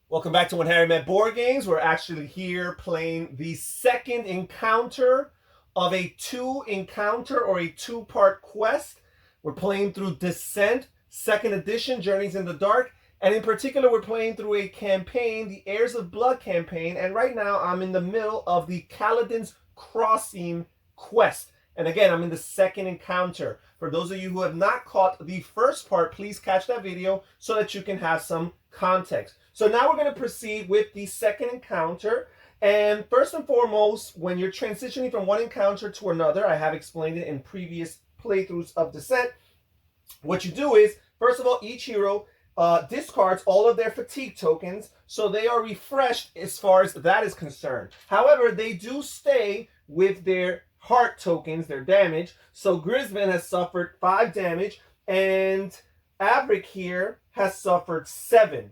Welcome back to When Harry Met Board Games. We're actually here playing the second encounter of a two-encounter or a two-part quest. We're playing through Descent, second edition, Journeys in the Dark. And in particular, we're playing through a campaign, the Heirs of Blood campaign. And right now, I'm in the middle of the Caladen's Crossing quest. And again, I'm in the second encounter. For those of you who have not caught the first part, please catch that video so that you can have some context. So now we're going to proceed with the second encounter. And first and foremost, when you're transitioning from one encounter to another, I have explained it in previous playthroughs of Descent. What you do is, first of all, each hero discards all of their fatigue tokens, so they are refreshed as far as that is concerned. However, they do stay with their heart tokens, their damage. So Grisman has suffered 5 damage, and Avik here has suffered 7.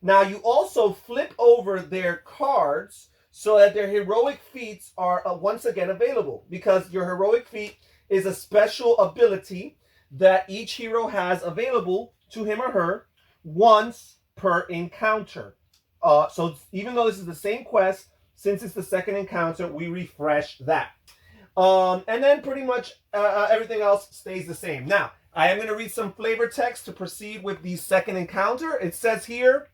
Now you also flip over their cards so that their heroic feats are once again available, because your heroic feat is a special ability that each hero has available to him or her once per encounter. So even though this is the same quest, since it's the second encounter, we refresh that. And then pretty much everything else stays the same. Now, I am going to read some flavor text to proceed with the second encounter. It says here,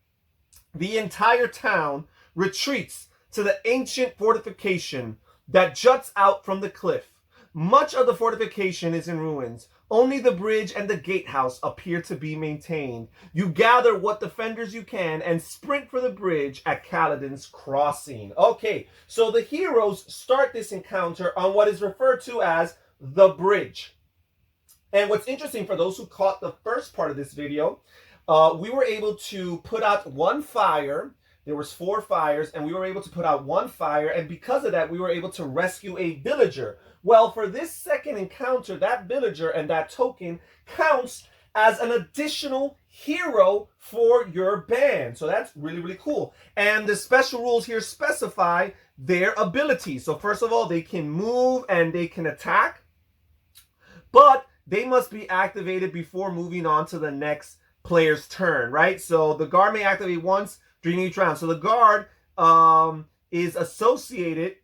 the entire town retreats to the ancient fortification that juts out from the cliff. Much of the fortification is in ruins. Only the bridge and the gatehouse appear to be maintained. You gather what defenders you can and sprint for the bridge at Caladen's crossing. Okay, so the heroes start this encounter on what is referred to as the bridge. And what's interesting, for those who caught the first part of this video, we were able to put out one fire. There was 4 fires, and we were able to put out 1 fire, and because of that, we were able to rescue a villager. Well, for this second encounter, that villager and that token counts as an additional hero for your band. So that's really, really cool. And the special rules here specify their abilities. So first of all, they can move and they can attack, but they must be activated before moving on to the next player's turn, right? So the guard may activate once during each round. So the guard is associated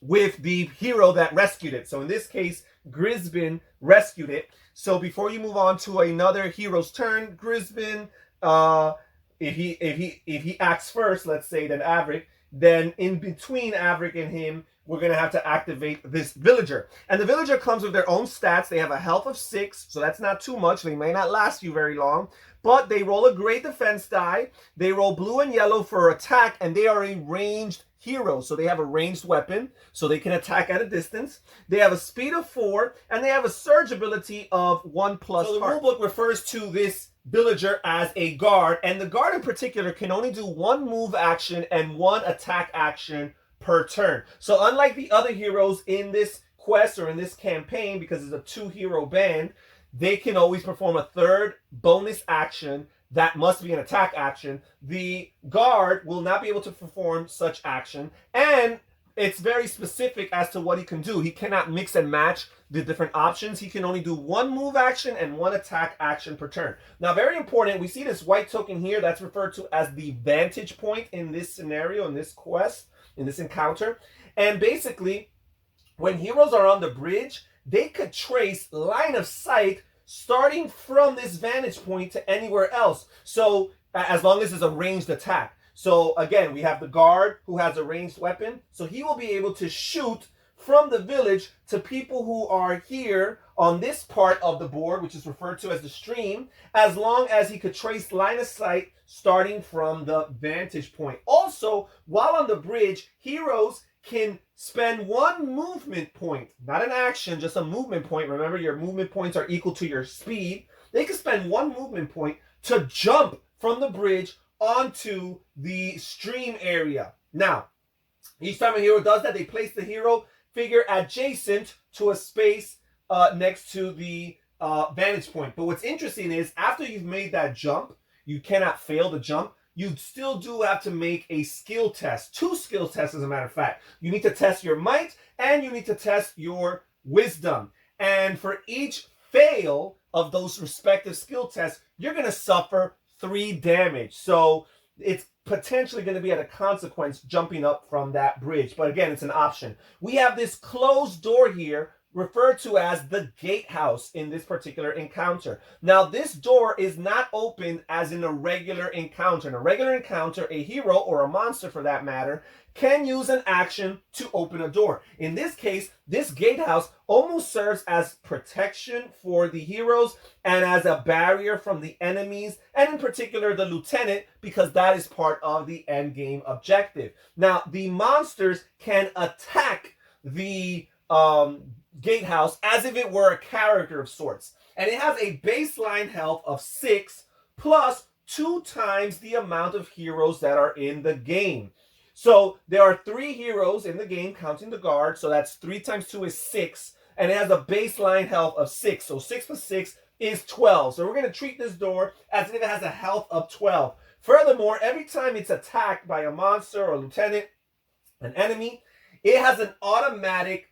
with the hero that rescued it. So in this case, Grisman rescued it. So before you move on to another hero's turn, Grisman, if he acts first, let's say, then Avik, then in between Avik and him, we're going to have to activate this villager. And the villager comes with their own stats. They have a health of 6, so that's not too much. They may not last you very long. But they roll a great defense die. They roll blue and yellow for attack, and they are a ranged hero. So they have a ranged weapon, so they can attack at a distance. They have a speed of 4, and they have a surge ability of 1+. So the rulebook refers to this villager as a guard, and the guard in particular can only do 1 move action and 1 attack action per turn. So unlike the other heroes in this quest or in this campaign, because it's a 2-hero band, they can always perform a 3rd bonus action that must be an attack action. The guard will not be able to perform such action, and it's very specific as to what he can do. He cannot mix and match the different options. He can only do 1 move action and 1 attack action per turn. Now, very important, we see this white token here that's referred to as the Vantage Point in this scenario, in this quest, in this encounter. And basically, when heroes are on the bridge, they could trace line of sight starting from this vantage point to anywhere else. So as long as it's a ranged attack. So again, we have the guard who has a ranged weapon. So he will be able to shoot from the village to people who are here on this part of the board, which is referred to as the stream, as long as he could trace line of sight starting from the vantage point. Also, while on the bridge, heroes can spend 1 movement point, not an action, just a movement point. Remember, your movement points are equal to your speed. They can spend 1 movement point to jump from the bridge onto the stream area. Now, each time a hero does that, they place the hero figure adjacent to a space next to the vantage point. But what's interesting is, after you've made that jump, you cannot fail the jump. You still do have to make a skill test. 2 skill tests, as a matter of fact. You need to test your might, and you need to test your wisdom. And for each fail of those respective skill tests, you're going to suffer 3 damage. So it's potentially going to be at a consequence jumping up from that bridge. But again, it's an option. We have this closed door here referred to as the Gatehouse in this particular encounter. Now, this door is not opened as in a regular encounter. In a regular encounter, a hero, or a monster for that matter, can use an action to open a door. In this case, this Gatehouse almost serves as protection for the heroes and as a barrier from the enemies, and in particular the lieutenant, because that is part of the end game objective. Now, the monsters can attack the Gatehouse as if it were a character of sorts, and it has a baseline health of 6 plus 2 times the amount of heroes that are in the game. So there are 3 heroes in the game, counting the guard. So that's 3 times 2 is 6. And it has a baseline health of 6. So 6 plus 6 is 12. So we're going to treat this door as if it has a health of 12. Furthermore, every time it's attacked by a monster or a lieutenant, an enemy, it has an automatic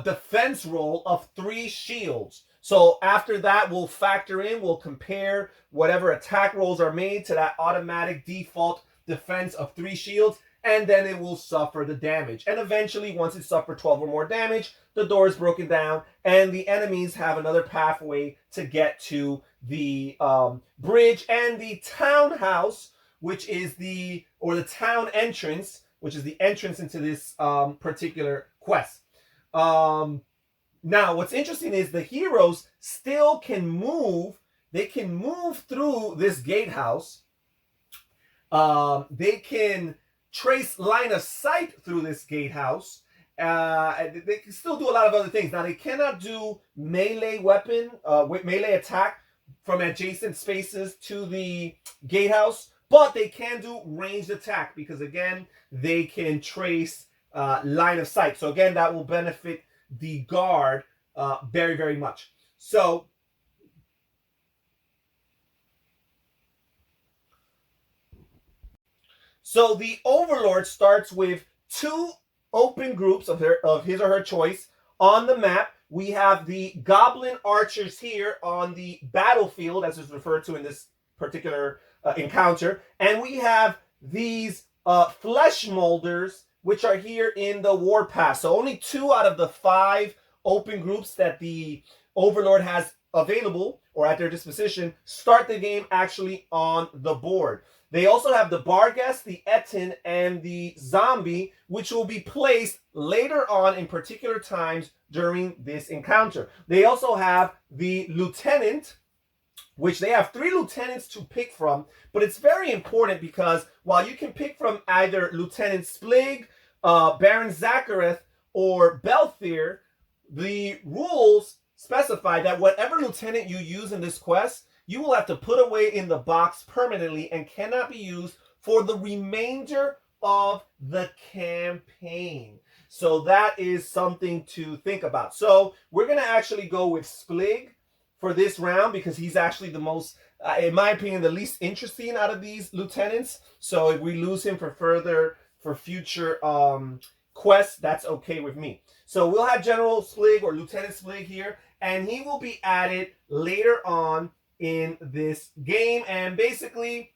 defense roll of 3 shields. So after that, we'll factor in, we'll compare whatever attack rolls are made to that automatic default defense of 3 shields. And then it will suffer the damage. And eventually, once it suffers 12 or more damage, the door is broken down, and the enemies have another pathway to get to the bridge and the townhouse, which is the town entrance, which is the entrance into this particular quest. Now, what's interesting is the heroes still can move. They can move through this gatehouse. They can trace line of sight through this gatehouse. They can still do a lot of other things. Now, they cannot do melee melee attack from adjacent spaces to the gatehouse, but they can do ranged attack because, again, they can trace line of sight. So, again, that will benefit the guard very, very much. So the Overlord starts with 2 open groups of his or her choice on the map. We have the Goblin Archers here on the battlefield, as is referred to in this particular encounter. And we have these Flesh Molders, which are here in the Warpath. So only 2 out of the 5 open groups that the Overlord has available or at their disposition start the game actually on the board. They also have the Barghest, the Etin, and the Zombie, which will be placed later on in particular times during this encounter. They also have the Lieutenant, which they have 3 lieutenants to pick from, but it's very important because while you can pick from either Lieutenant Splig, Baron Zakareth, or Belthir, the rules specify that whatever lieutenant you use in this quest, you will have to put away in the box permanently and cannot be used for the remainder of the campaign. So that is something to think about. So we're going to actually go with Splig for this round because he's actually the most, in my opinion, the least interesting out of these lieutenants. So if we lose him for future quests, that's okay with me. So we'll have General Splig or Lieutenant Splig here, and he will be added later on in this game. And basically,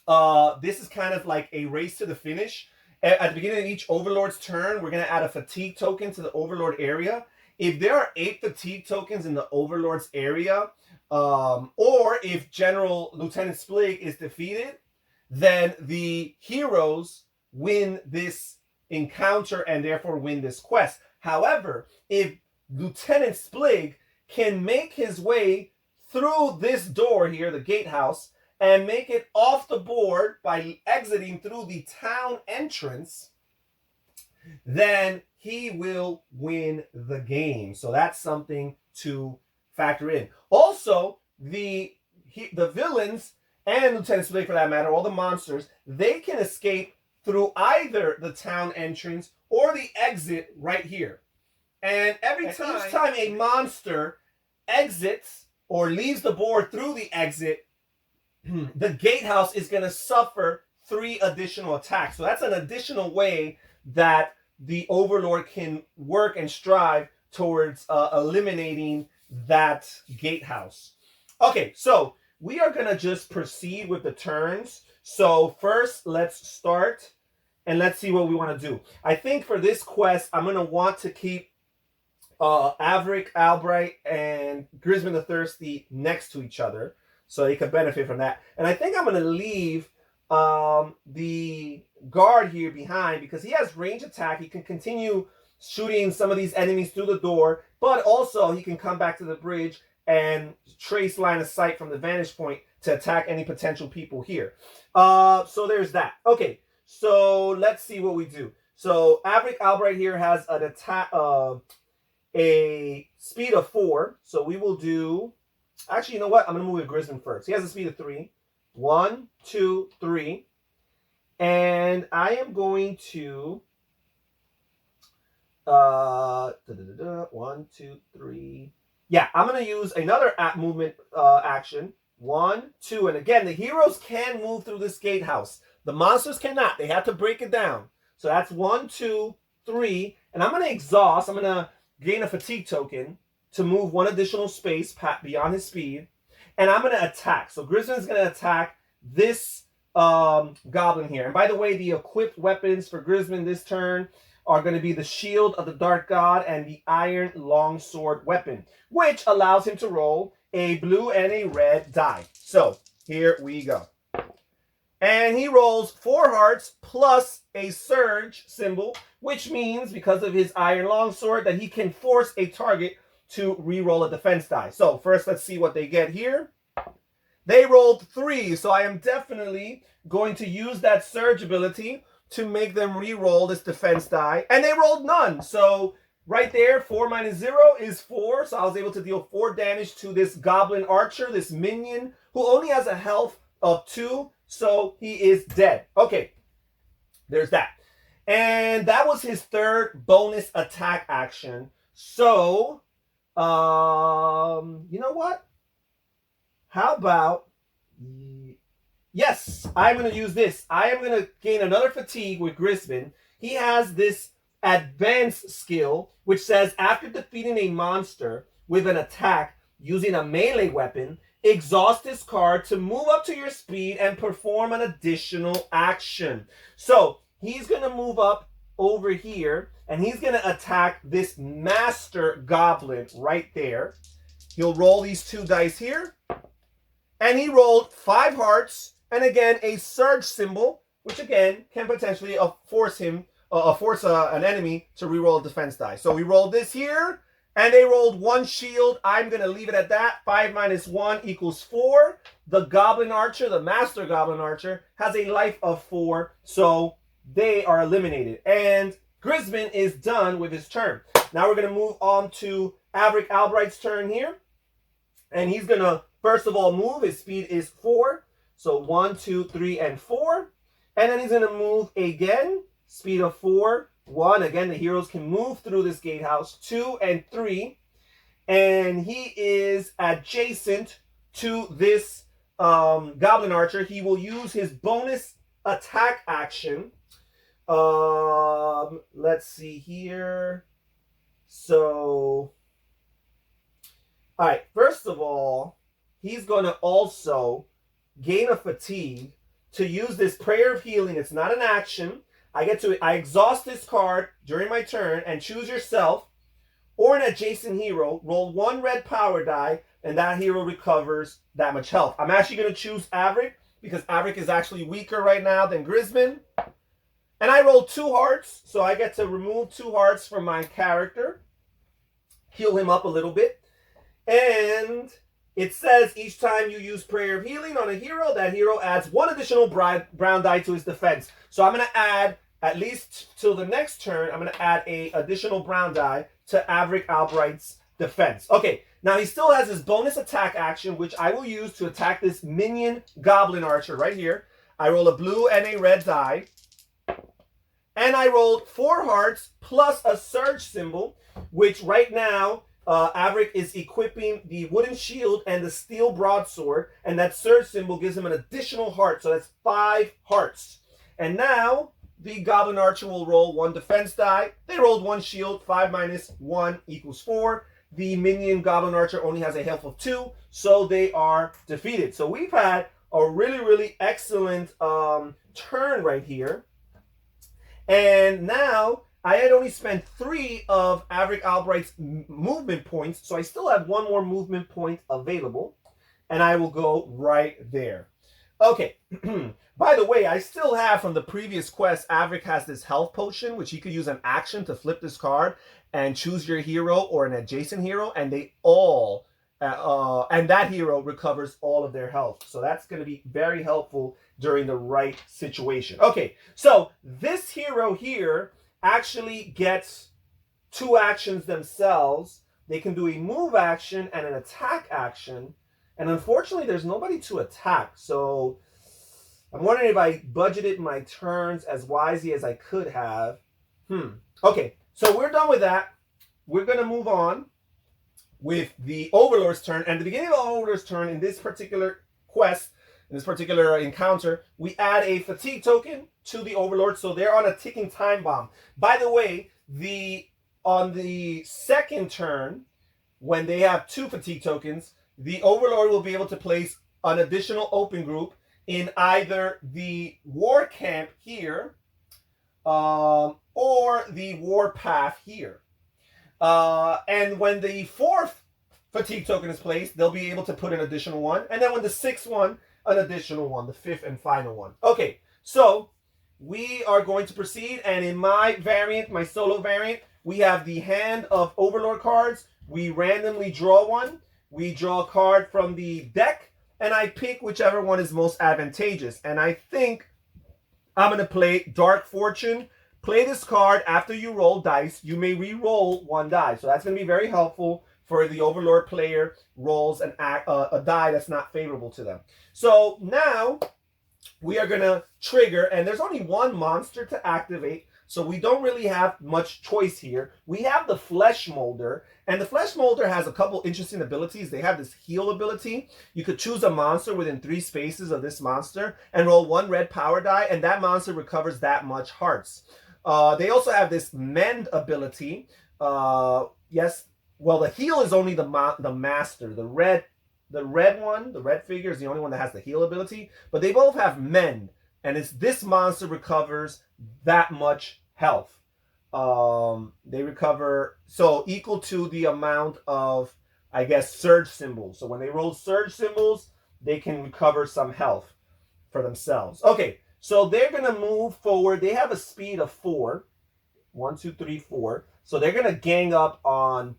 this is kind of like a race to the finish. At the beginning of each Overlord's turn, we're going to add a fatigue token to the Overlord area. If there are 8 fatigue tokens in the Overlord's area, or if General Lieutenant Splig is defeated, then the heroes win this encounter and therefore win this quest. However, if Lieutenant Splig can make his way through this door here, the gatehouse, and make it off the board by exiting through the town entrance, then he will win the game. So that's something to factor in. Also, the villains and Lieutenant Splig, for that matter, all the monsters, they can escape through either the town entrance or the exit right here. And each time a monster exits or leaves the board through the exit, the gatehouse is going to suffer 3 additional attacks. So that's an additional way that the Overlord can work and strive towards eliminating that gatehouse. Okay, so we are going to just proceed with the turns. So first, let's start and let's see what we want to do. I think for this quest, I'm going to want to keep Avik, Albright, and Grisman the Thirsty next to each other so they could benefit from that. And I think I'm going to leave the guard here behind because he has range attack. He can continue shooting some of these enemies through the door, but also he can come back to the bridge and trace line of sight from the vantage point to attack any potential people here. So there's that. Okay, so let's see what we do. So Avik Albright here has an attack, a speed of 4. So we will do. Actually, you know what? I'm gonna move with Grisman first. He has a speed of 3. 1, 2, 3, and I am going to. 1, 2, 3. Yeah, I'm going to use another movement action. 1, 2. And again, the heroes can move through this gatehouse. The monsters cannot. They have to break it down. So that's 1, 2, 3. And I'm going to exhaust. I'm going to gain a fatigue token to move 1 additional space beyond his speed. And I'm going to attack. So Grisman is going to attack this goblin here. And by the way, the equipped weapons for Grisman this turn are going to be the Shield of the Dark God and the Iron Longsword weapon, which allows him to roll a blue and a red die. So here we go. And he rolls 4 hearts plus a surge symbol, which means because of his Iron Longsword that he can force a target to re-roll a defense die. So first, let's see what they get here. They rolled 3, so I am definitely going to use that surge ability to make them re-roll this defense die. And they rolled none. So right there, 4 minus 0 is 4. So I was able to deal 4 damage to this goblin archer, this minion, who only has a health of 2. So he is dead. Okay, there's that. And that was his 3rd bonus attack action. So, you know what? How about... Yes, I'm going to use this. I am going to gain another fatigue with Grisman. He has this advanced skill, which says after defeating a monster with an attack using a melee weapon, exhaust this card to move up to your speed and perform an additional action. So he's going to move up over here, and he's going to attack this master goblin right there. He'll roll these 2 dice here, and he rolled 5 hearts. And again, a surge symbol, which again can potentially force an enemy to reroll a defense die. So we rolled this here, and they rolled 1 shield. I'm going to leave it at that. 5 minus 1 equals 4. The Goblin Archer, the Master Goblin Archer, has a life of 4, so they are eliminated. And Grisman is done with his turn. Now we're going to move on to Avik Albright's turn here. And he's going to, first of all, move. His speed is 4. So 1, 2, 3, and 4. And then he's going to move again. Speed of 4, 1. Again, the heroes can move through this gatehouse. 2 and 3. And he is adjacent to this Goblin Archer. He will use his bonus attack action. Let's see here. So, all right. First of all, he's going to also gain a fatigue to use this Prayer of Healing. It's not an action. I exhaust this card during my turn and choose yourself or an adjacent hero. Roll 1 red power die, and that hero recovers that much health. I'm actually going to choose Avik because Avik is actually weaker right now than Grisman. And I rolled 2 hearts, so I get to remove 2 hearts from my character, heal him up a little bit, and it says each time you use Prayer of Healing on a hero, that hero adds 1 additional brown die to his defense. So I'm going to add, at least till the next turn, I'm going to add a additional brown die to Avik Albright's defense. Okay, now he still has his bonus attack action, which I will use to attack this minion Goblin Archer right here. I roll a blue and a red die. And I rolled 4 hearts plus a surge symbol, which right now... Avik is equipping the wooden shield and the steel broadsword, and that surge symbol gives him an additional heart, so that's 5 hearts. And now the Goblin Archer will roll 1 defense die. They rolled 1 shield. 5 minus 1 equals 4. The minion Goblin Archer only has a health of 2, so they are defeated. So we've had a really, really excellent turn right here. And now I had only spent 3 of Avik Albright's movement points, so I still have 1 more movement point available, and I will go right there. Okay, by the way, I still have from the previous quest, Avik has this health potion, which you could use an action to flip this card and choose your hero or an adjacent hero, and they all, and that hero recovers all of their health. So that's going to be very helpful during the right situation. Okay, so this hero here actually gets 2 actions themselves. They can do a move action and an attack action. And unfortunately, there's nobody to attack. So I'm wondering if I budgeted my turns as wisely as I could have. Okay, so we're done with that. We're going to move on with the Overlord's Turn. And at the beginning of the Overlord's Turn, in this particular quest, in this particular encounter, we add a fatigue token to the Overlord. So they're on a ticking time bomb. By the way, on the second turn, when they have 2 fatigue tokens, the Overlord will be able to place an additional open group in either the war camp here or the war path here. And when the 4th fatigue token is placed, they'll be able to put an additional one. And then when the 6th one, an additional one, the 5th and final one. Okay, so we are going to proceed. And in my variant, my solo variant, we have the hand of Overlord cards. We randomly draw one. We draw a card from the deck, and I pick whichever one is most advantageous. And I think I'm going to play Dark Fortune. Play this card after you roll dice. You may re-roll 1 die. So that's going to be very helpful for the Overlord player rolls a die that's not favorable to them. So now we are going to trigger, and there's only 1 monster to activate. So we don't really have much choice here. We have the Flesh Molder, and the Flesh Molder has a couple interesting abilities. They have this heal ability. You could choose a monster within 3 spaces of this monster and roll 1 red power die, and that monster recovers that much hearts. They also have this Mend ability. Yes, well, the heal is only the master. The red one, the red figure is the only one that has the heal ability, but they both have Mend, and it's this monster recovers that much health. They recover, so equal to the amount of, I guess, surge symbols. So when they roll surge symbols, they can recover some health for themselves. Okay, so they're going to move forward. They have a speed of 4. 1, 2, 3, 4. So they're going to gang up on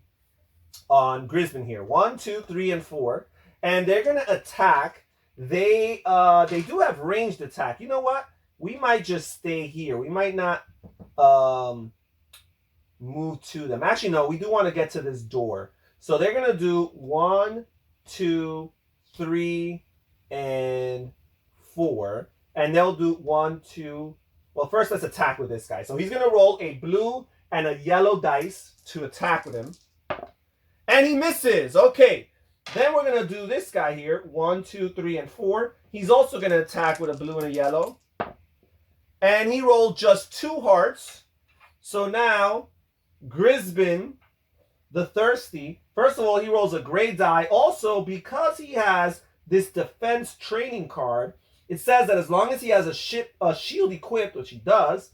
Grisman here. 1, 2, 3, and 4. And they're going to attack. They do have ranged attack. You know what? We might just stay here. We might not move to them. Actually, no, we do want to get to this door. So they're going to do 1, 2, 3, and 4. And they'll do 1, 2. Well, first let's attack with this guy. So he's going to roll a blue and a yellow dice to attack with him. And he misses. Okay. Then we're going to do this guy here. 1, 2, 3, and 4. He's also going to attack with a blue and a yellow. And he rolled just 2 hearts. So now, Grisman, the Thirsty, first of all, he rolls a gray die. Also, because he has this defense training card, it says that as long as he has a shield equipped, which he does,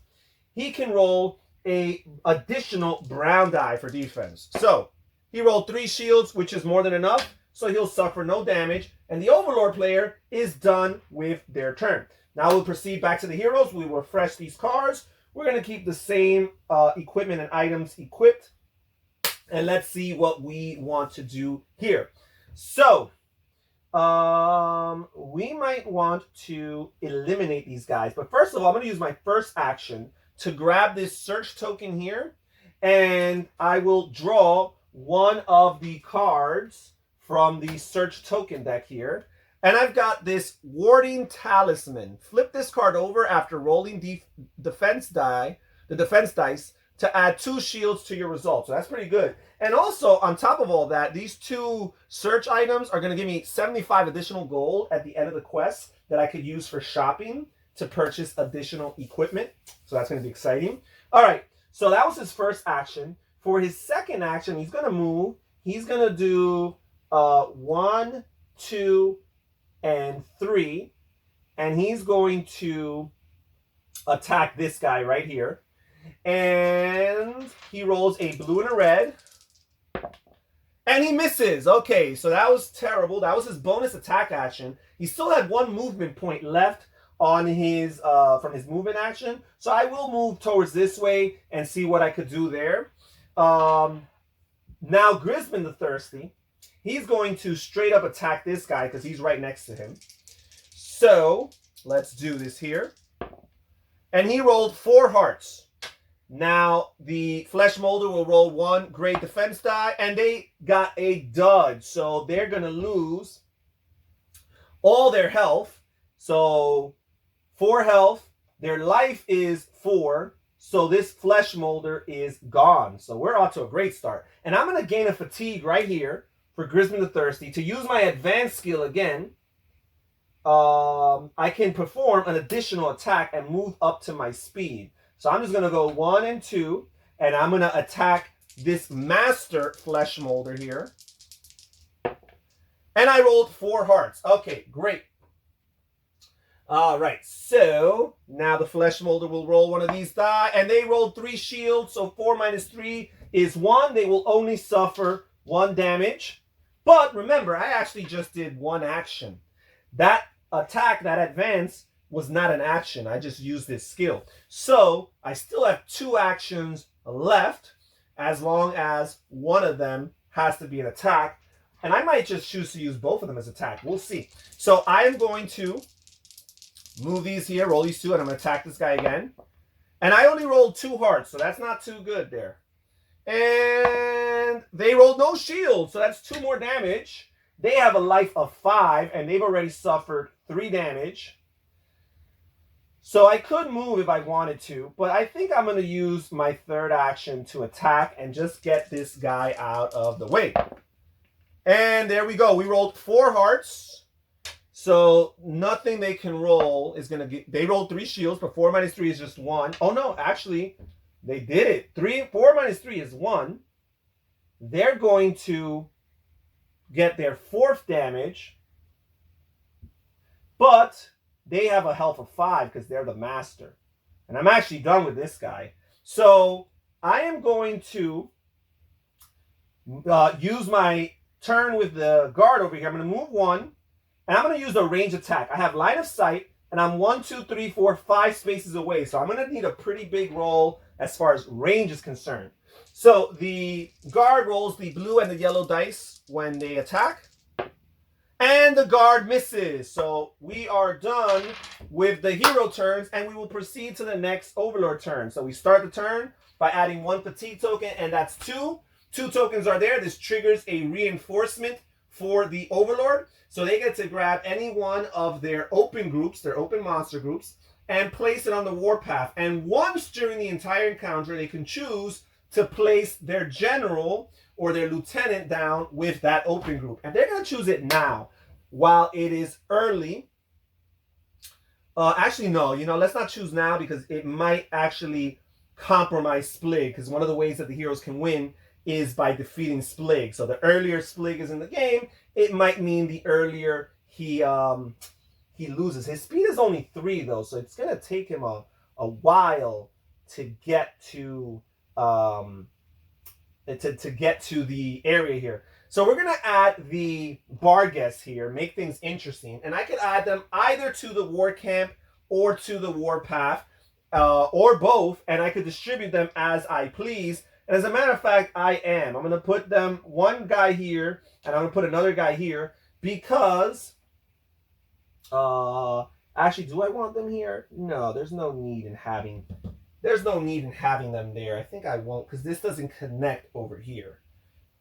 he can roll a additional brown die for defense. So, he rolled 3 shields, which is more than enough. So he'll suffer no damage. And the Overlord player is done with their turn. Now we'll proceed back to the heroes. We will refresh these cards. We're going to keep the same equipment and items equipped. And let's see what we want to do here. So, we might want to eliminate these guys. But first of all, I'm going to use my first action to grab this search token here. And I will draw one of the cards from the search token deck here. And I've got this Warding Talisman. Flip this card over after rolling the defense dice to add 2 shields to your result. So that's pretty good. And also, on top of all that, these 2 search items are going to give me 75 additional gold at the end of the quest that I could use for shopping to purchase additional equipment. So that's going to be exciting. All right, so that was his first action. For his second action, he's going to move. He's going to do 1, 2, and 3. And he's going to attack this guy right here. And he rolls a blue and a red. And he misses. Okay, so that was terrible. That was his bonus attack action. He still had 1 movement point left on his from his movement action. So I will move towards this way and see what I could do there. Now Grisman the Thirsty, he's going to straight up attack this guy because he's right next to him. So let's do this here. And he rolled 4 hearts. Now, the Flesh Molder will roll 1 great defense die, and they got a dud. So they're going to lose all their health. So 4 health. Their life is 4. So this Flesh Molder is gone. So we're off to a great start. And I'm going to gain a fatigue right here for Grisman the Thirsty. To use my advanced skill again, I can perform an additional attack and move up to my speed. So I'm just going to go 1 and 2, and I'm going to attack this Master Flesh Molder here. And I rolled 4 hearts. Okay, great. All right, so now the Flesh Molder will roll 1 of these die, and they rolled 3 shields, so 4 minus 3 is 1. They will only suffer 1 damage. But remember, I actually just did 1 action. That attack, that advance, was not an action. I just used this skill. So I still have 2 actions left, as long as one of them has to be an attack. And I might just choose to use both of them as attack. We'll see. So I am going to move these here, roll these 2, and I'm going to attack this guy again. And I only rolled 2 hearts, so that's not too good there. And they rolled no shield, so that's 2 more damage. They have a life of 5, and they've already suffered 3 damage. So I could move if I wanted to, but I think I'm going to use my 3rd action to attack and just get this guy out of the way. And there we go. We rolled 4 hearts. So nothing they can roll is going to get... They rolled 3 shields, but 4 minus 3 is just 1. Oh, no, actually, they did it. 4 minus 3 is 1. They're going to get their 4th damage, but they have a health of 5 because they're the master. And I'm actually done with this guy. So I am going to use my turn with the guard over here. I'm going to move 1, and I'm going to use a range attack. I have line of sight, and I'm 1, 2, 3, 4, 5 spaces away. So I'm going to need a pretty big roll as far as range is concerned. So the guard rolls the blue and the yellow dice when they attack. And the guard misses. So we are done with the hero turns, and we will proceed to the next Overlord turn. So we start the turn by adding 1 fatigue token, and that's 2. 2 tokens are there. This triggers a reinforcement for the Overlord. So they get to grab any one of their open groups, their open monster groups, and place it on the warpath. And once during the entire encounter, they can choose to place their general or their lieutenant down with that open group. And they're going to choose it now while it is early. Actually, no, let's not choose now because it might actually compromise Splig, because one of the ways that the heroes can win is by defeating Splig. So the earlier Splig is in the game, it might mean the earlier he loses. His speed is only 3 though, so it's going to take him a while to get to get to the area here. So we're going to add the bar guests here, make things interesting. And I could add them either to the war camp or to the warpath, or both. And I could distribute them as I please. And as a matter of fact, I am. I'm going to put them, one guy here, and I'm going to put another guy here. Because, actually, do I want them here? No, there's no need in having them there. I think I won't, because this doesn't connect over here.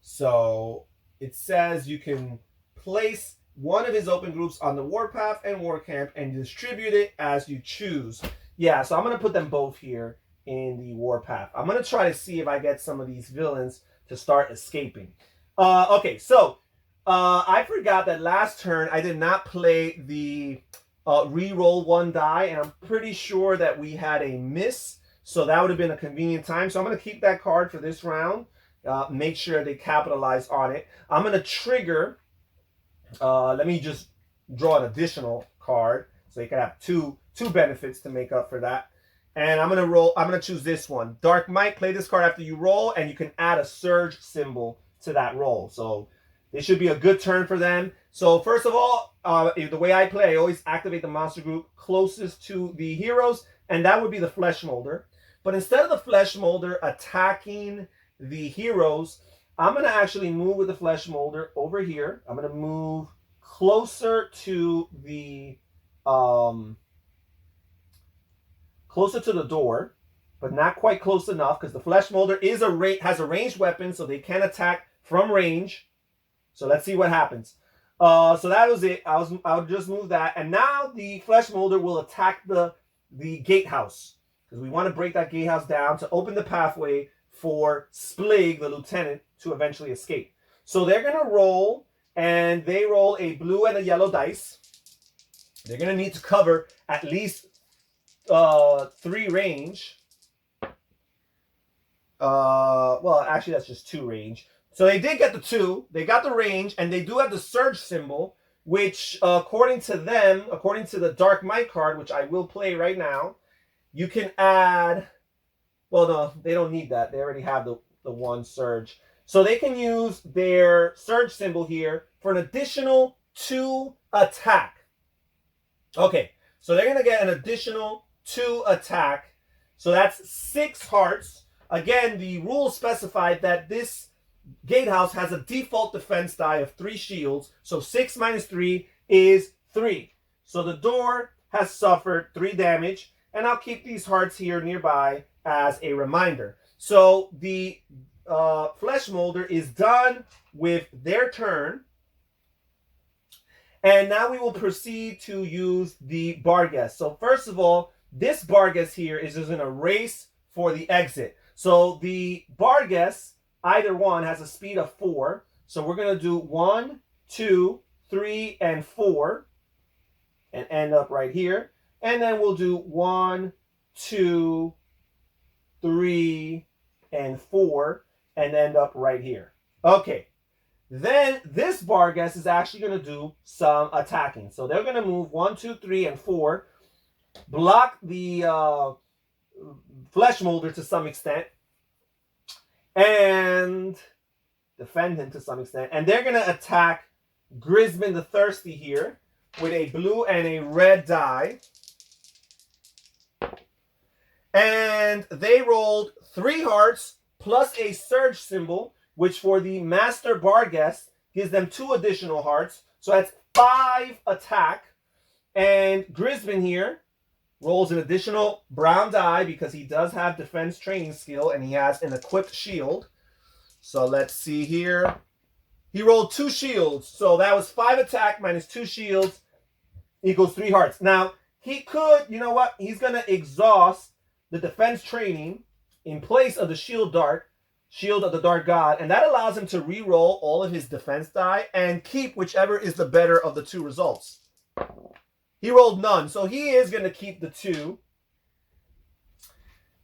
So it says you can place one of his open groups on the warpath and war camp and distribute it as you choose. Yeah, so I'm going to put them both here in the warpath. I'm going to try to see if I get some of these villains to start escaping. Okay, so I forgot that last turn I did not play the re-roll 1 die, and I'm pretty sure that we had a miss. So that would have been a convenient time. So I'm going to keep that card for this round. Make sure they capitalize on it. I'm going to trigger. Let me just draw an additional card. So you can have two benefits to make up for that. And I'm gonna choose this one. Dark Might, play this card after you roll, and you can add a surge symbol to that roll. So it should be a good turn for them. So first of all, the way I play, I always activate the monster group closest to the heroes, and that would be the Flesh Molder. But instead of the Flesh Molder attacking the heroes, I'm going to actually move with the Flesh Molder over here. I'm going to move closer to the door, but not quite close enough, because the Flesh Molder has a ranged weapon, so they can attack from range. So let's see what happens. So that was it. I would just move that, and now the Flesh Molder will attack the Gatehouse, because we want to break that Gatehouse down to open the pathway for Splig, the lieutenant, to eventually escape. So they're going to roll, and they roll a blue and a yellow dice. They're going to need to cover at least 3 range. Well, actually, that's just 2 range. So they did get the 2. They got the range, and they do have the surge symbol, which, according to them, according to the Dark Might card, which I will play right now, you can add... Well, no, they don't need that. They already have the 1 surge. So they can use their surge symbol here for an additional 2 attack. Okay, so they're going to get an additional 2 attack. So that's 6 hearts. Again, the rules specified that this Gatehouse has a default defense die of 3 shields. So 6 minus 3 is 3. So the door has suffered 3 damage. And I'll keep these hearts here nearby as a reminder. So the Flesh Molder is done with their turn. And now we will proceed to use the Barghest. So first of all, this Barghest here is just in a race for the exit. So the Barghest, either one, has a speed of 4. So we're going to do 1, 2, 3, and 4. And end up right here. And then we'll do 1, 2, 3, and 4. And end up right here. Okay. Then this Barghest is actually going to do some attacking. So they're going to move 1, 2, 3, and 4. Block the Flesh Molder to some extent. And defend him to some extent. And they're going to attack Grisman the Thirsty here with a blue and a red die. And they rolled 3 hearts plus a surge symbol, which for the Master Barghest gives them 2 additional hearts. So that's 5 attack. And Grisman here rolls an additional brown die because he does have defense training skill and he has an equipped shield. So let's see here. He rolled 2 shields. So that was 5 attack minus 2 shields equals 3 hearts. Now, he could, you know what? He's going to exhaust the defense training in place of the Shield of the Dark God, and that allows him to re-roll all of his defense die and keep whichever is the better of the 2 results. He rolled none, so he is going to keep the 2.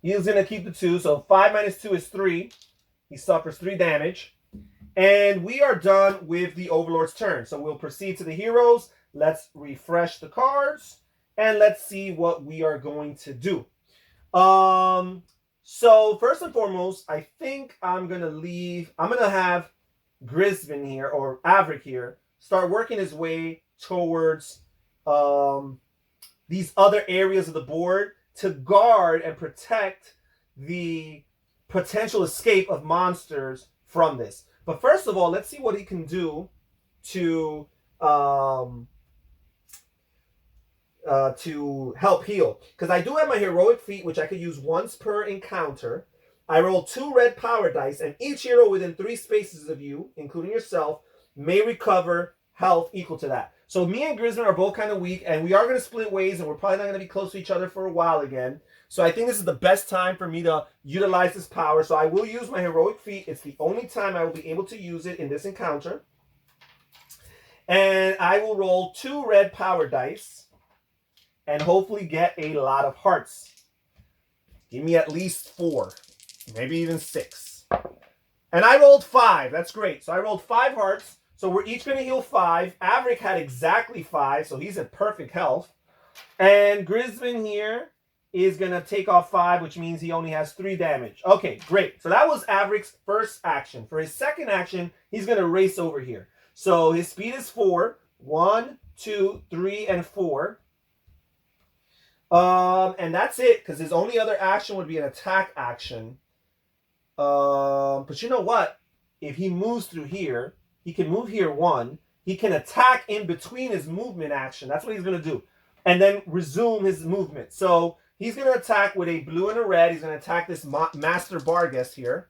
He is going to keep the 2, so 5 minus 2 is 3. He suffers 3 damage. And we are done with the Overlord's turn. So we'll proceed to the heroes. Let's refresh the cards, and let's see what we are going to do. So first and foremost, I think I'm going to have Grisman here, or Avik here, start working his way towards these other areas of the board to guard and protect the potential escape of monsters from this. But first of all, let's see what he can do to help heal. Because I do have my heroic feat, which I could use once per encounter. I roll 2 red power dice, and each hero within 3 spaces of you, including yourself, may recover health equal to that. So me and Grisman are both kind of weak, and we are going to split ways, and we're probably not going to be close to each other for a while again. So I think this is the best time for me to utilize this power. So I will use my heroic feat. It's the only time I will be able to use it in this encounter. And I will roll 2 red power dice and hopefully get a lot of hearts. Give me at least 4, maybe even 6. And I rolled 5. That's great. So I rolled 5 hearts. So we're each going to heal 5. Avik had exactly 5, so he's at perfect health. And Grisman here is going to take off 5, which means he only has 3 damage. Okay, great. So that was Avik's first action. For his second action, he's going to race over here. So his speed is 4. 1, 2, 3, and 4. And that's it, because his only other action would be an attack action. But you know what? If he moves through here, he can move here 1. He can attack in between his movement action. That's what he's going to do. And then resume his movement. So he's going to attack with a blue and a red. He's going to attack this Master Barghest here.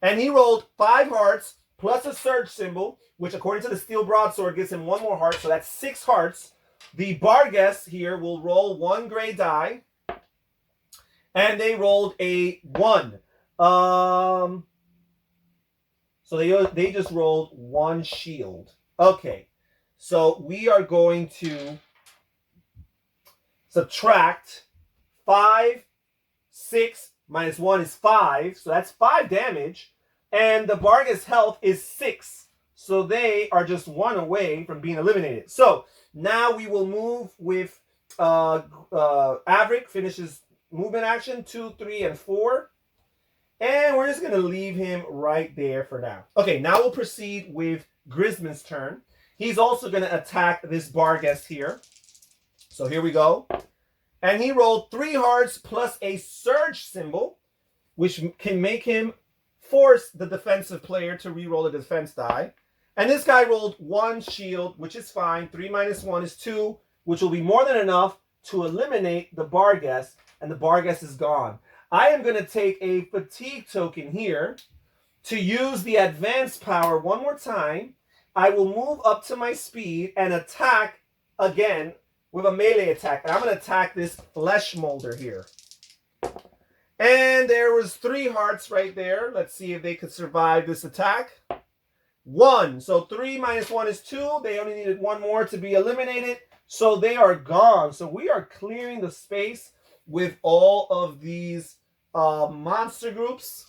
And he rolled 5 hearts plus a surge symbol, which according to the Steel Broadsword gives him 1 more heart. So that's 6 hearts. The Barghest here will roll 1 gray die. And they rolled a 1. So they just rolled 1 shield. Okay. So we are going to subtract 5, 6 minus 1 is 5. So that's 5 damage. And the Barghest's health is 6. So they are just 1 away from being eliminated. So now we will move with Avik, finishes movement action 2, 3, and 4. And we're just going to leave him right there for now. Okay, now we'll proceed with Grisman's turn. He's also going to attack this Barghest here. So here we go. And he rolled 3 hearts plus a surge symbol, which can make him force the defensive player to reroll a defense die. And this guy rolled 1 shield, which is fine. 3 minus 1 is 2, which will be more than enough to eliminate the Barghest. And the Barghest is gone. I am going to take a fatigue token here to use the advanced power one more time. I will move up to my speed and attack again with a melee attack. And I'm going to attack this flesh molder here. And there was 3 hearts right there. Let's see if they could survive this attack. 1. So 3 minus 1 is 2. They only needed 1 more to be eliminated. So they are gone. So we are clearing the space with all of these monster groups.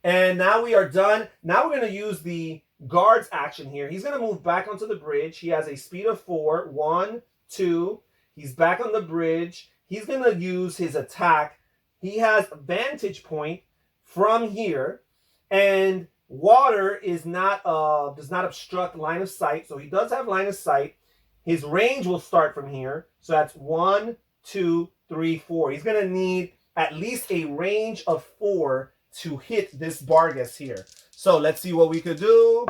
And now we are done. Now we're going to use the guard's action here. He's going to move back onto the bridge. He has a speed of 4. 1, 2. He's back on the bridge. He's going to use his attack. He has Vantage Point from here. And water is not does not obstruct line of sight. So he does have line of sight. His range will start from here. So that's 1, 2, 3, 4. He's going to need at least a range of 4 to hit this Barghest here. So let's see what we could do.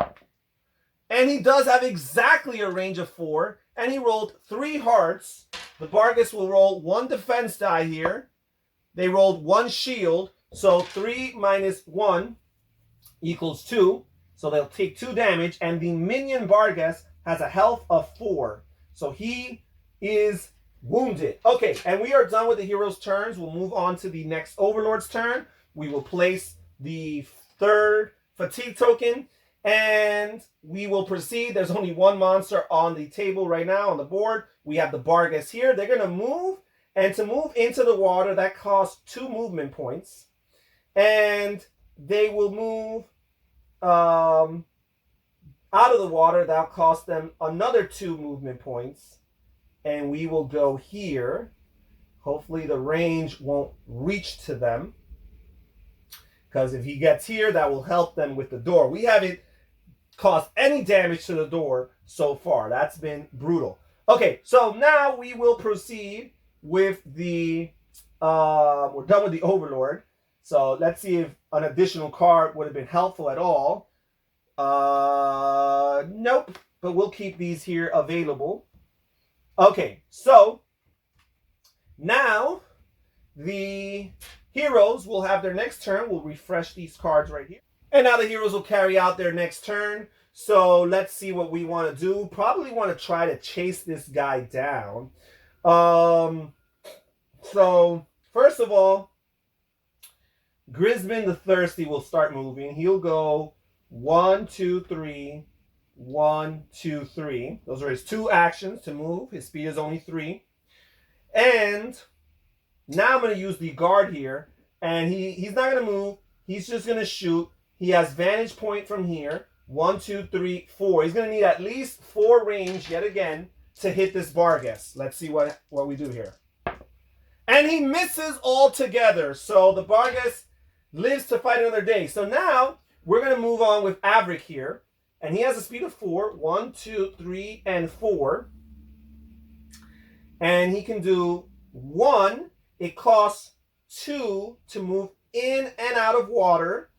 And he does have exactly a range of 4. And he rolled 3 hearts. The Barghest will roll 1 defense die here. They rolled 1 shield. So 3 minus 1 equals 2. So they'll take 2 damage. And the minion Barghest has a health of 4. So he is wounded. Okay, and we are done with the hero's turns. We'll move on to the next Overlord's turn. We will place the 3rd fatigue token. And we will proceed. There's only 1 monster on the table right now on the board. We have the Barghest here. They're going to move. And to move into the water, that costs 2 movement points. And they will move out of the water. That'll cost them another 2 movement points. And we will go here. Hopefully the range won't reach to them. Because if he gets here, that will help them with the door. We haven't caused any damage to the door so far. That's been brutal. Okay, so now we will proceed with the... we're done with the Overlord. So let's see if an additional card would have been helpful at all. Nope. But we'll keep these here available. Okay, so now the heroes will have their next turn. We'll refresh these cards right here. And now the heroes will carry out their next turn. So let's see what we want to do. Probably want to try to chase this guy down. So first of all, Grisman the Thirsty will start moving. He'll go 1, 2, 3, 1, 2, 3. Those are his 2 actions to move. His speed is only 3. And now I'm going to use the guard here. And he's not going to move. He's just going to shoot. He has Vantage Point from here. 1, 2, 3, 4. He's going to need at least 4 range yet again to hit this Barghest. Let's see what we do here. And he misses altogether. So the Barghest lives to fight another day. So now we're going to move on with Avik here. And he has a speed of 4. 1, 2, 3, and 4. And he can do 1. It costs 2 to move in and out of water.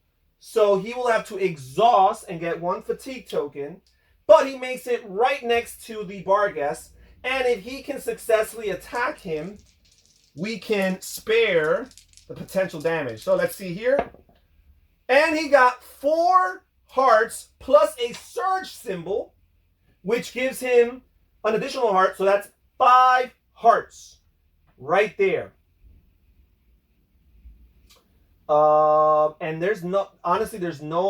So he will have to exhaust and get 1 fatigue token. But he makes it right next to the Barghest. And if he can successfully attack him, we can spare the potential damage. So let's see here. And he got 4 hearts plus a surge symbol, which gives him an additional heart. So that's 5 hearts right there. And there's no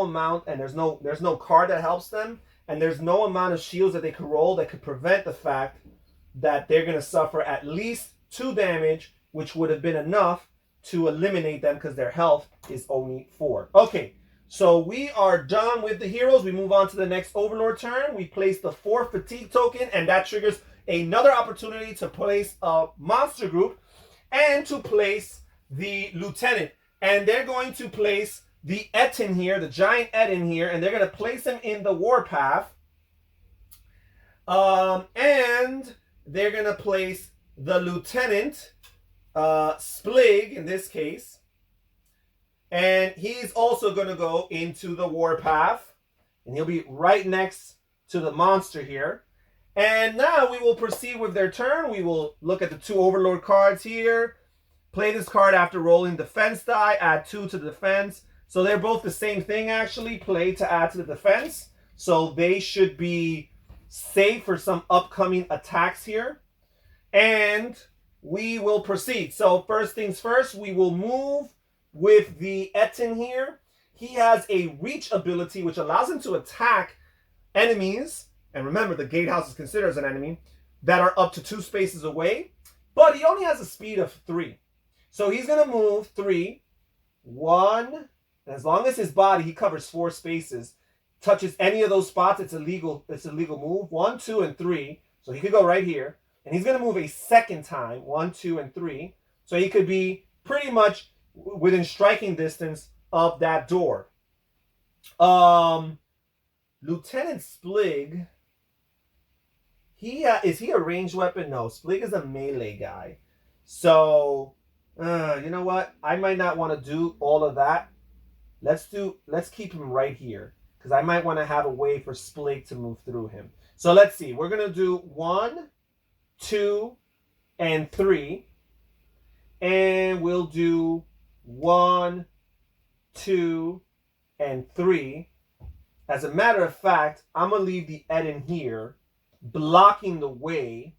amount, and there's no card that helps them, and there's no amount of shields that they could roll that could prevent the fact that they're going to suffer at least 2 damage, which would have been enough to eliminate them because their health is only 4. Okay, so we are done with the heroes. We move on to the next Overlord turn. We place the 4 fatigue token, and that triggers another opportunity to place a monster group and to place the lieutenant. And they're going to place the Etin here, the giant Etin here, and they're going to place him in the warpath. And they're going to place the lieutenant, Splig in this case. And he's also going to go into the warpath. And he'll be right next to the monster here. And now we will proceed with their turn. We will look at the 2 Overlord cards here. Play this card after rolling defense die. Add 2 to the defense. So they're both the same thing actually. Play to add to the defense. So they should be safe for some upcoming attacks here. And we will proceed. So first things first, we will move with the Etin here. He has a reach ability which allows him to attack enemies. And remember, the Gatehouse is considered as an enemy that are up to 2 spaces away. But he only has a speed of 3. So he's going to move 3, 1, and as long as his body, he covers 4 spaces, touches any of those spots, it's a legal move. 1, 2, and 3. So he could go right here. And he's going to move a second time, 1, 2, and 3. So he could be pretty much within striking distance of that door. Lieutenant Splig, is he a ranged weapon? No, Splig is a melee guy. So, you know what? I might not want to do all of that. Let's keep him right here, because I might want to have a way for Splig to move through him. So let's see. We're going to do 1, 2, and 3. And we'll do 1, 2, and 3. As a matter of fact, I'm going to leave the Etin here, blocking the way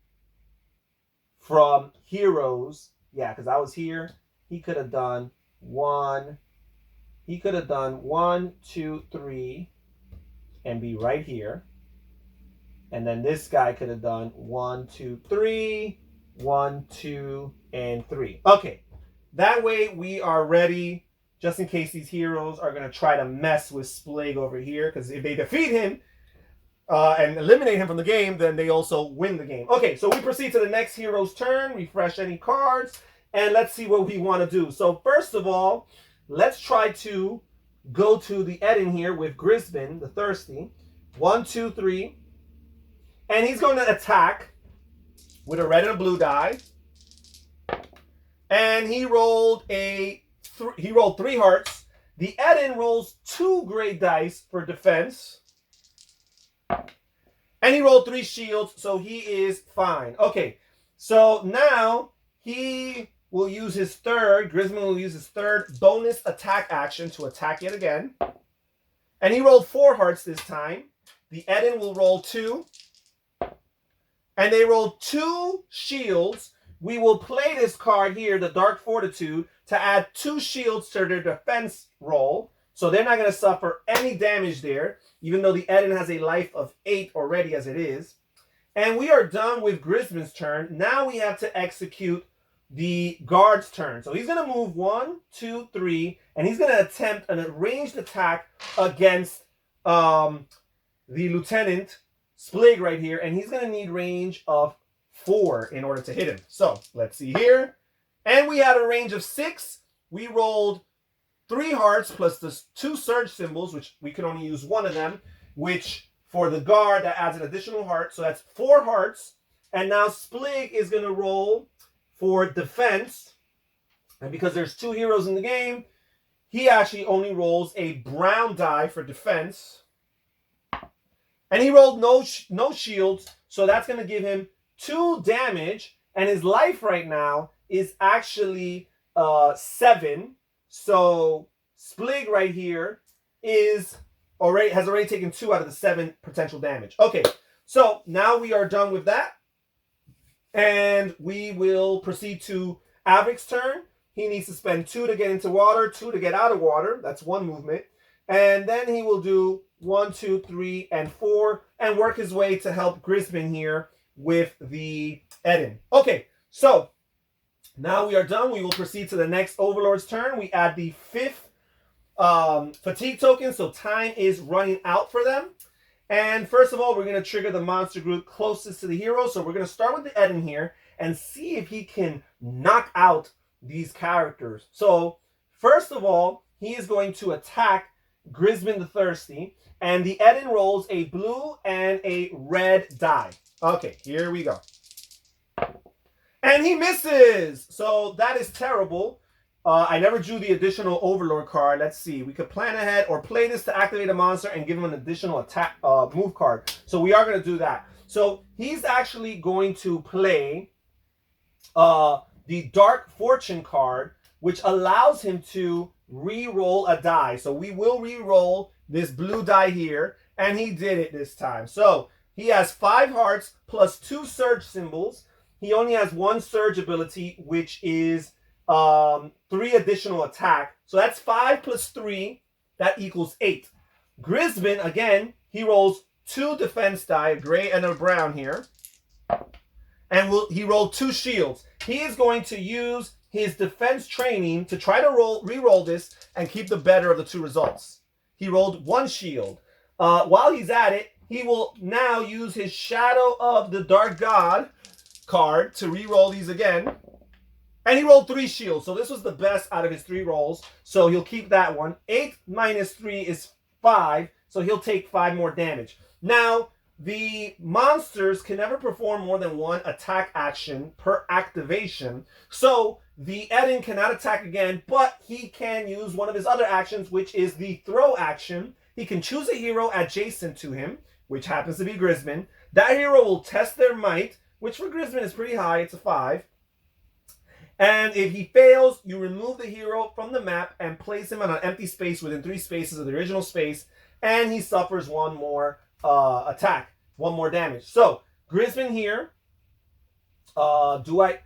from heroes. Yeah, because I was here. He could have done 1. He could have done 1, 2, 3, and be right here. And then this guy could have done 1, 2, 3, 1, 2, and 3. Okay, that way we are ready, just in case these heroes are going to try to mess with Splig over here. Because if they defeat him and eliminate him from the game, then they also win the game. Okay, so we proceed to the next hero's turn. Refresh any cards. And let's see what we want to do. So first of all, let's try to go to the Etin here with Grisman, the Thirsty. 1, 2, 3. And he's going to attack with a red and a blue die. And he rolled 3 hearts. The Etin rolls 2 gray dice for defense. And he rolled 3 shields, so he is fine. Okay, so now he will use his Grisman will use his third bonus attack action to attack yet again. And he rolled 4 hearts this time. The Etin will roll 2. And they roll 2 shields. We will play this card here, the Dark Fortitude, to add 2 shields to their defense roll. So they're not going to suffer any damage there, even though the Etin has a life of 8 already as it is. And we are done with Grisman's turn. Now we have to execute the guard's turn. So he's going to move 1, 2, 3, and he's going to attempt an ranged attack against the Lieutenant Splig right here, and he's going to need range of 4 in order to hit him. So let's see here. And we had a range of 6. We rolled 3 hearts plus the 2 surge symbols, which we can only use 1 of them, which for the guard, that adds an additional heart. So that's 4 hearts. And now Splig is going to roll for defense. And because there's 2 heroes in the game, he actually only rolls a brown die for defense. And he rolled no shields, so that's going to give him 2 damage. And his life right now is actually 7. So Splig right here has already taken 2 out of the 7 potential damage. Okay, so now we are done with that. And we will proceed to Avik's turn. He needs to spend 2 to get into water, 2 to get out of water. That's 1 movement. And then he will do 1, 2, 3, and 4, and work his way to help Grisman here with the Eden. Okay, so now we are done. We will proceed to the next Overlord's turn. We add the 5th fatigue token, so time is running out for them. And first of all, we're going to trigger the monster group closest to the hero. So we're going to start with the Eden here and see if he can knock out these characters. So first of all, he is going to attack Grisman the Thirsty, and the Eden rolls a blue and a red die. Okay, here we go. And he misses! So that is terrible. I never drew the additional Overlord card. Let's see. We could plan ahead or play this to activate a monster and give him an additional attack move card. So we are going to do that. So he's actually going to play the Dark Fortune card, which allows him to re-roll a die. So we will re-roll this blue die here, and he did it this time. So he has 5 hearts plus 2 surge symbols. He only has 1 surge ability, which is 3 additional attack. So that's 5 plus 3. That equals 8. Grisman, again, he rolls 2 defense die, a gray and a brown here. And he rolled 2 shields. He is going to use his defense training to try to re-roll this and keep the better of the 2 results. He rolled 1 shield. While he's at it, he will now use his Shadow of the Dark God card to re-roll these again. And he rolled 3 shields. So this was the best out of his 3 rolls. So he'll keep that one. 8 minus 3 is 5. So he'll take 5 more damage. Now, the monsters can never perform more than 1 attack action per activation. So the Eden cannot attack again, but he can use one of his other actions, which is the throw action. He can choose a hero adjacent to him, which happens to be Grisman. That hero will test their might, which for Grisman is pretty high. It's a 5. And if he fails, you remove the hero from the map and place him on an empty space within 3 spaces of the original space, and he suffers 1 more attack, 1 more damage. So Grisman here, do I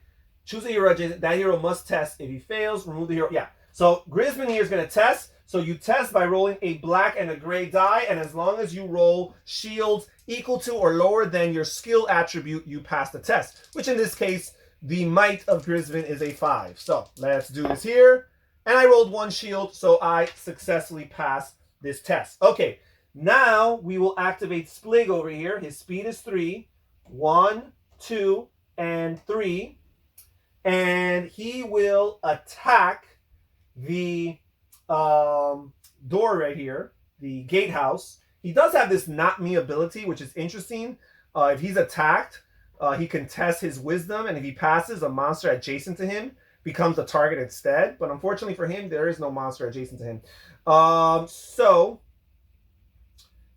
choose a hero adjacent? That hero must test. If he fails, remove the hero. Yeah. So Grisman here is going to test. So you test by rolling a black and a gray die, and as long as you roll shields equal to or lower than your skill attribute, you pass the test, which in this case, the might of Grisman is a 5. So let's do this here. And I rolled 1 shield, so I successfully passed this test. Okay, now we will activate Splig over here. His speed is 3. 1, 2, and 3. And he will attack the door right here, the Gatehouse. He does have this Not Me ability, which is interesting. If he's attacked, he can test his wisdom, and if he passes, a monster adjacent to him becomes a target instead. But unfortunately for him, there is no monster adjacent to him. So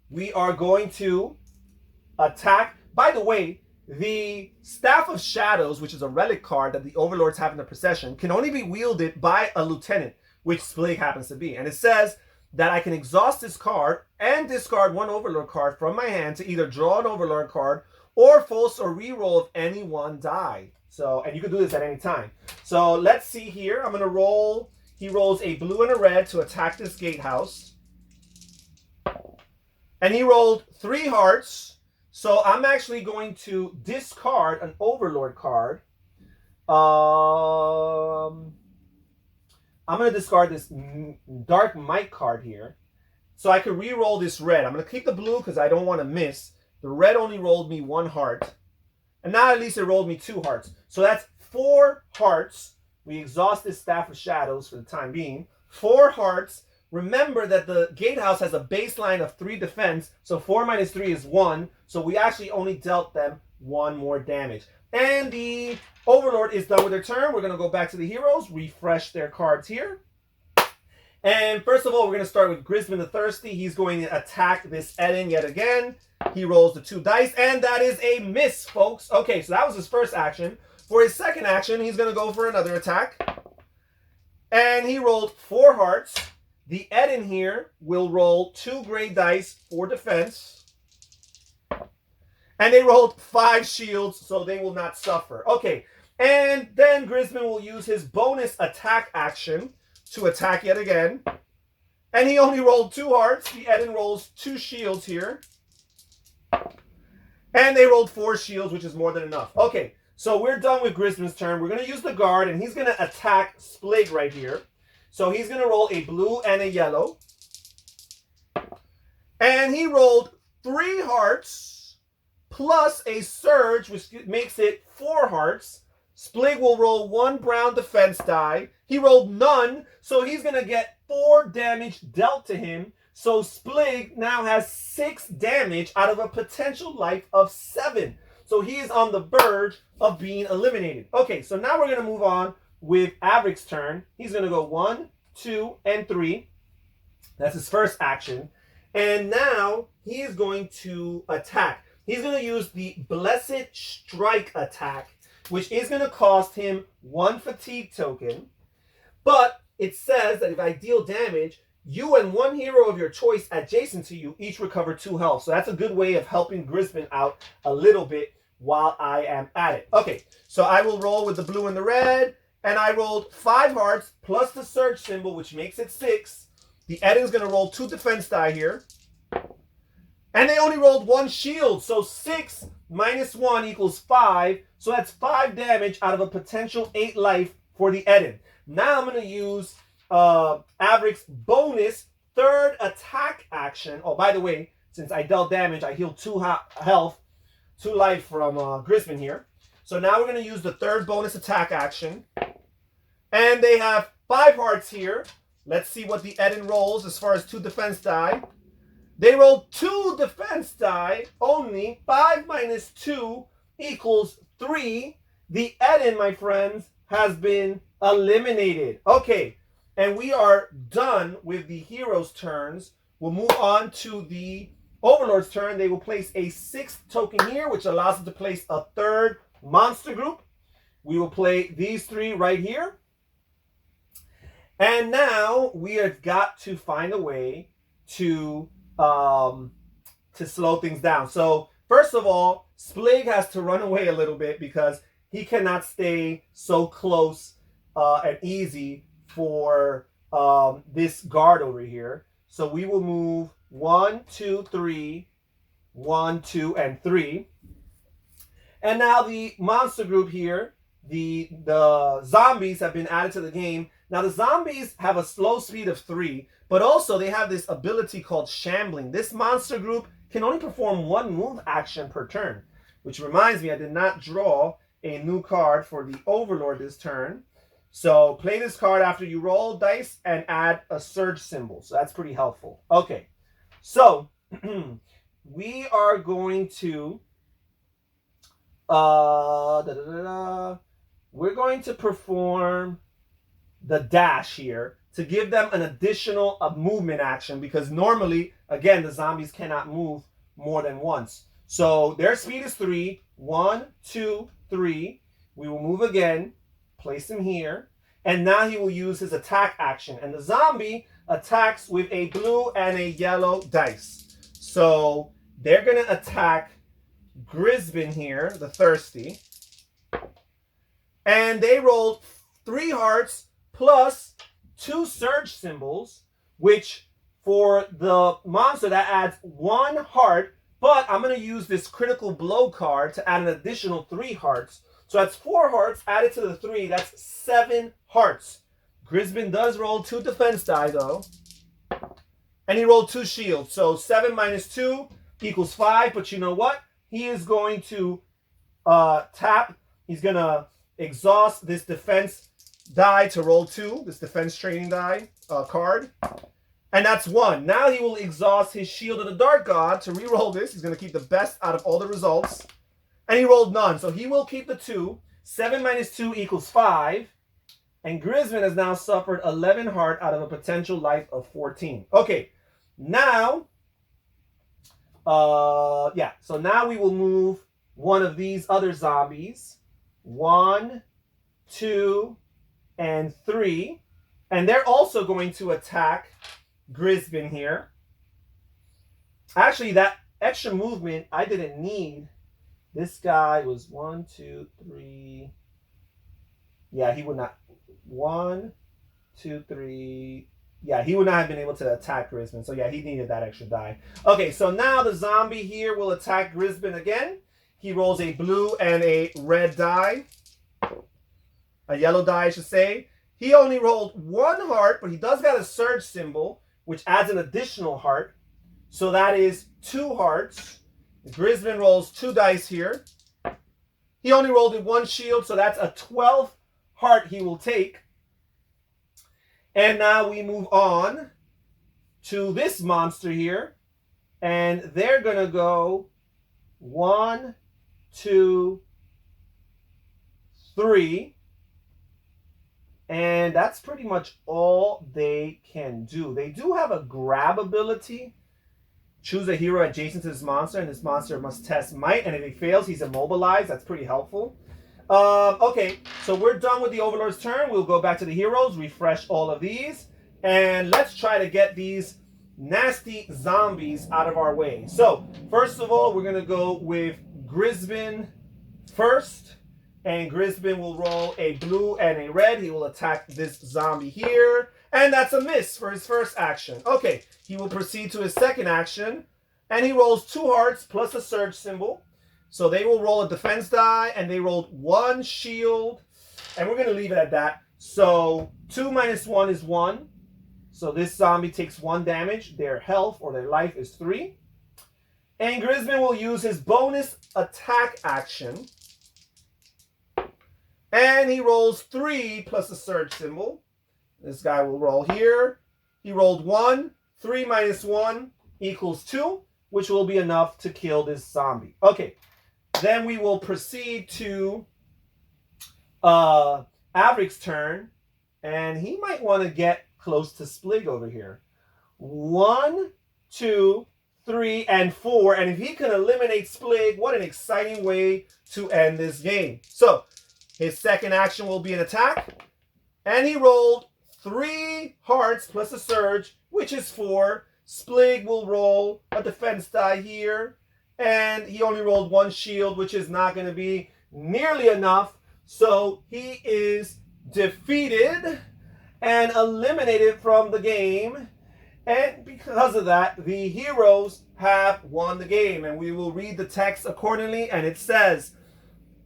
we are going to attack. By the way, the Staff of Shadows, which is a relic card that the Overlords have in their possession, can only be wielded by a lieutenant, which Splig happens to be. And it says that I can exhaust this card and discard 1 Overlord card from my hand to either draw an Overlord card or false or reroll of any 1 die. So, and you can do this at any time. So let's see here. I'm going to roll. He rolls a blue and a red to attack this Gatehouse. And he rolled 3 hearts. So I'm actually going to discard an Overlord card. I'm going to discard this Dark Might card here. So I could re-roll this red. I'm going to keep the blue because I don't want to miss. The red only rolled me 1 heart. And now at least it rolled me 2 hearts. So that's 4 hearts. We exhaust this Staff of Shadows for the time being. 4 hearts. Remember that the Gatehouse has a baseline of 3 defense. So 4 minus 3 is 1. So we actually only dealt them 1 more damage. And the Overlord is done with their turn. We're going to go back to the heroes. Refresh their cards here. And first of all, we're going to start with Grisman the Thirsty. He's going to attack this Eden yet again. He rolls the 2 dice, and that is a miss, folks. Okay, so that was his first action. For his second action, he's going to go for another attack. And he rolled 4 hearts. The Eden here will roll 2 gray dice for defense. And they rolled 5 shields, so they will not suffer. Okay, and then Grisman will use his bonus attack action to attack yet again. And he only rolled 2 hearts. The Eden rolls 2 shields here. And they rolled 4 shields, which is more than enough. Okay, so we're done with Grisman's turn. We're going to use the guard, and he's going to attack Splig right here. So he's going to roll a blue and a yellow. And he rolled 3 hearts plus a surge, which makes it 4 hearts. Splig will roll 1 brown defense die. He rolled none, so he's going to get 4 damage dealt to him. So Splig now has 6 damage out of a potential life of 7. So he is on the verge of being eliminated. Okay, so now we're going to move on with Avik's turn. He's going to go 1, 2, and 3. That's his first action. And now he is going to attack. He's going to use the Blessed Strike attack, which is going to cost him 1 fatigue token. But it says that if I deal damage, you and 1 hero of your choice adjacent to you each recover 2 health. So that's a good way of helping Grisman out a little bit while I am at it. Okay, so I will roll with the blue and the red. And I rolled 5 hearts plus the surge symbol, which makes it 6. The Eden's going to roll 2 defense die here. And they only rolled 1 shield. So 6 minus 1 equals 5. So that's 5 damage out of a potential 8 life for the Eden. Now I'm going to use Avik's bonus 3rd attack action. Oh, by the way, since I dealt damage, I healed 2 health, 2 life from Grisman here. So now we're going to use the 3rd bonus attack action. And they have 5 hearts here. Let's see what the Eden rolls as far as 2 defense die. They rolled 2 defense die only. 5 minus 2 equals 3. The Eden, my friends, has been eliminated. Okay, and we are done with the heroes' turns. We'll move on to the Overlord's turn. They will place a 6th token here, which allows them to place a 3rd monster group. We will play these 3 right here. And now we have got to find a way to slow things down. So first of all, Splig has to run away a little bit because he cannot stay so close and easy for this guard over here. So we will move 1, 2, 3, 1, 2, and 3. And now the monster group here, the zombies have been added to the game. Now the zombies have a slow speed of 3, but also they have this ability called Shambling. This monster group can only perform 1 move action per turn, which reminds me I did not draw a new card for the Overlord this turn. So play this card after you roll dice and add a surge symbol. So that's pretty helpful. Okay, so we are going to we're going to perform the dash here to give them an additional movement action, because normally, again, the zombies cannot move more than once. So their speed is 3. 1, 2, 3. We will move again, place him here, and now he will use his attack action. And the zombie attacks with a blue and a yellow dice. So they're going to attack Grisman here, the Thirsty. And they rolled 3 hearts plus 2 surge symbols, which for the monster that adds 1 heart. But I'm going to use this critical blow card to add an additional 3 hearts. So that's 4 hearts added to the 3. That's 7 hearts. Grisman does roll 2 defense die though. And he rolled 2 shields. So 7 minus 2 equals 5. But you know what? He is going to tap. He's going to exhaust this defense die to roll 2. This defense training die card. And that's 1. Now he will exhaust his Shield of the Dark God to re-roll this. He's going to keep the best out of all the results. And he rolled none. So he will keep the 2. 7 minus 2 equals 5. And Grisman has now suffered 11 heart out of a potential life of 14. Okay. Now, so now we will move one of these other zombies. 1, 2, and 3. And they're also going to attack Grisman here. Actually, that extra movement I didn't need. This guy was 1, 2, 3. Yeah, he would not. 1, 2, 3. Yeah, he would not have been able to attack Grisman. So yeah, he needed that extra die. Okay, so now the zombie here will attack Grisman again. He rolls a blue and a red die. A yellow die, I should say. He only rolled 1 heart, but he does got a surge symbol, which adds an additional heart. So that is 2 hearts. Grisman rolls 2 dice here. He only rolled 1 shield, so that's a 12th heart he will take. And now we move on to this monster here. And they're going to go 1, 2, 3. And that's pretty much all they can do. They do have a grab ability. Choose a hero adjacent to this monster, and this monster must test might. And if he fails, he's immobilized. That's pretty helpful. Okay, so we're done with the Overlord's turn. We'll go back to the heroes, refresh all of these, and let's try to get these nasty zombies out of our way. So, first of all, we're going to go with Grisman first, and Grisman will roll a blue and a red. He will attack this zombie here, and that's a miss for his first action. Okay, he will proceed to his second action, and he rolls 2 hearts plus a surge symbol. So they will roll a defense die, and they rolled 1 shield, and we're going to leave it at that. So 2 minus 1 is 1. So this zombie takes 1 damage. Their health or their life is 3. And Grisman will use his bonus attack action. And he rolls 3 plus a surge symbol. This guy will roll here. He rolled 1. 3 minus 1 equals 2, which will be enough to kill this zombie. Okay. Then we will proceed to Avik's turn, and he might want to get close to Splig over here. 1, 2, 3, and 4, and if he can eliminate Splig, what an exciting way to end this game. So his second action will be an attack, and he rolled 3 hearts plus a surge, which is 4. Splig will roll a defense die here. And he only rolled 1 shield, which is not going to be nearly enough. So he is defeated and eliminated from the game. And because of that, the heroes have won the game. And we will read the text accordingly. And it says,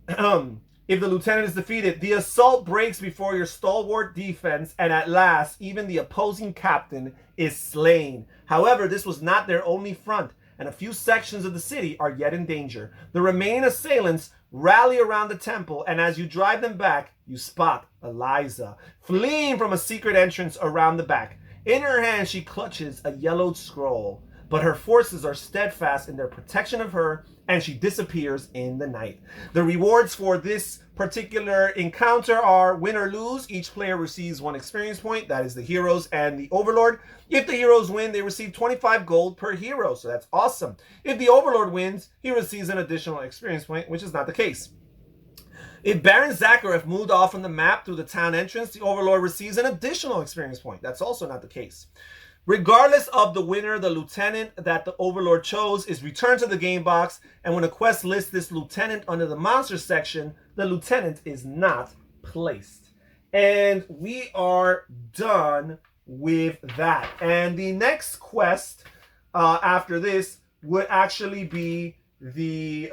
if the lieutenant is defeated, the assault breaks before your stalwart defense. And at last, even the opposing captain is slain. However, this was not their only front, and a few sections of the city are yet in danger. The remaining assailants rally around the temple, and as you drive them back, you spot Eliza, fleeing from a secret entrance around the back. In her hand, she clutches a yellowed scroll, but her forces are steadfast in their protection of her, and she disappears in the night. The rewards for this particular encounter are win or lose. Each player receives 1 experience point. That is the heroes and the Overlord. If the heroes win, they receive 25 gold per hero, so that's awesome. If the Overlord wins, he receives an additional experience point, which is not the case. If Baron Zakharov moved off from the map through the town entrance, the Overlord receives an additional experience point. That's also not the case. Regardless of the winner, the lieutenant that the Overlord chose is returned to the game box, and when a quest lists this lieutenant under the monster section, the lieutenant is not placed. And we are done with that. And the next quest after this would actually be the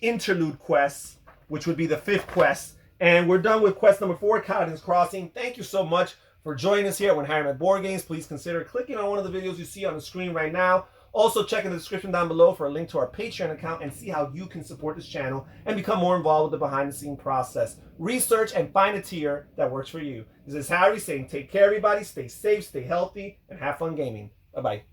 interlude quest, which would be the 5th quest. And we're done with quest number 4, Caladen's Crossing. Thank you so much for joining us here at When Harry Met Board Games. Please consider clicking on one of the videos you see on the screen right now. Also, check in the description down below for a link to our Patreon account and see how you can support this channel and become more involved with the behind-the-scenes process. Research and find a tier that works for you. This is Harry saying take care, everybody. Stay safe, stay healthy, and have fun gaming. Bye-bye.